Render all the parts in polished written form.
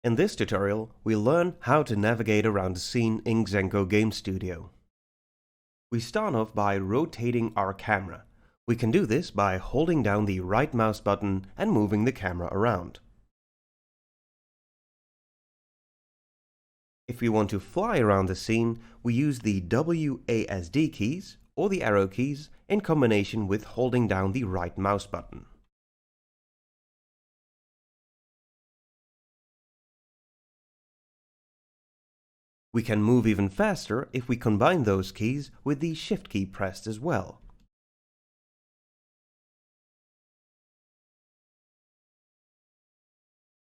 In this tutorial, we'll learn how to navigate around the scene in Xenco Game Studio. We start off by rotating our camera. We can do this by holding down the right mouse button and moving the camera around. If we want to fly around the scene, we use the WASD keys or the arrow keys in combination with holding down the right mouse button. We can move even faster if we combine those keys with the Shift key pressed as well.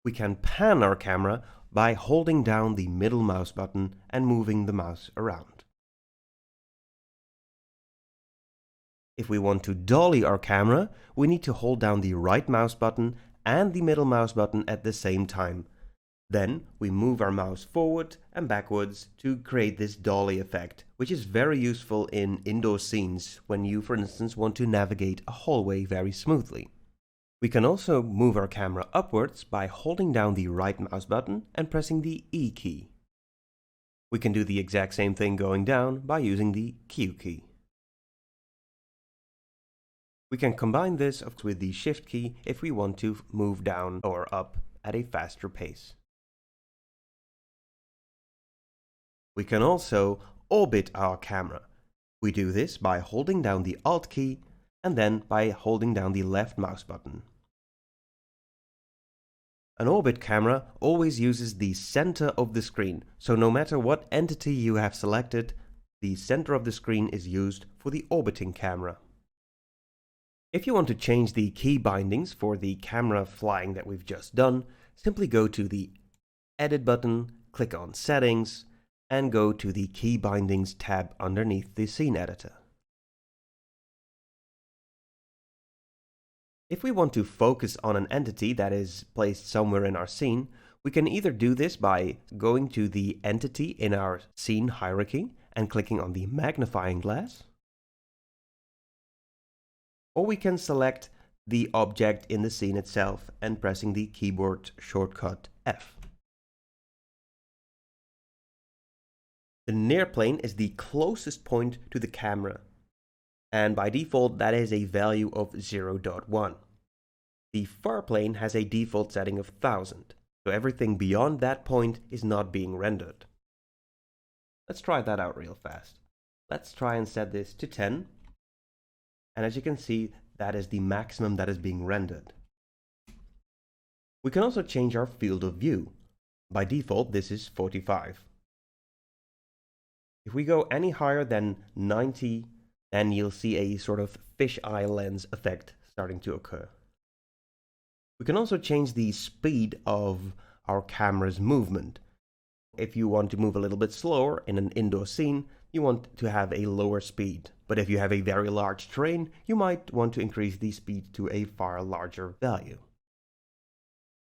We can pan our camera by holding down the middle mouse button and moving the mouse around. If we want to dolly our camera, we need to hold down the right mouse button and the middle mouse button at the same time. Then we move our mouse forward and backwards to create this dolly effect, which is very useful in indoor scenes when you, for instance, want to navigate a hallway very smoothly. We can also move our camera upwards by holding down the right mouse button and pressing the E key. We can do the exact same thing going down by using the Q key. We can combine this with the Shift key if we want to move down or up at a faster pace. We can also orbit our camera. We do this by holding down the Alt key and then by holding down the left mouse button. An orbit camera always uses the center of the screen, so no matter what entity you have selected, the center of the screen is used for the orbiting camera. If you want to change the key bindings for the camera flying that we've just done, simply go to the Edit button, click on Settings, and go to the Key Bindings tab underneath the Scene Editor. If we want to focus on an entity that is placed somewhere in our scene, we can either do this by going to the entity in our scene hierarchy and clicking on the magnifying glass, or we can select the object in the scene itself and pressing the keyboard shortcut F. The near plane is the closest point to the camera, and by default that is a value of 0.1. The far plane has a default setting of 1000, so everything beyond that point is not being rendered. Let's try that out real fast. Let's try and set this to 10, and as you can see, that is the maximum that is being rendered. We can also change our field of view. By default, this is 45. If we go any higher than 90, then you'll see a sort of fisheye lens effect starting to occur. We can also change the speed of our camera's movement. If you want to move a little bit slower in an indoor scene, you want to have a lower speed. But if you have a very large terrain, you might want to increase the speed to a far larger value.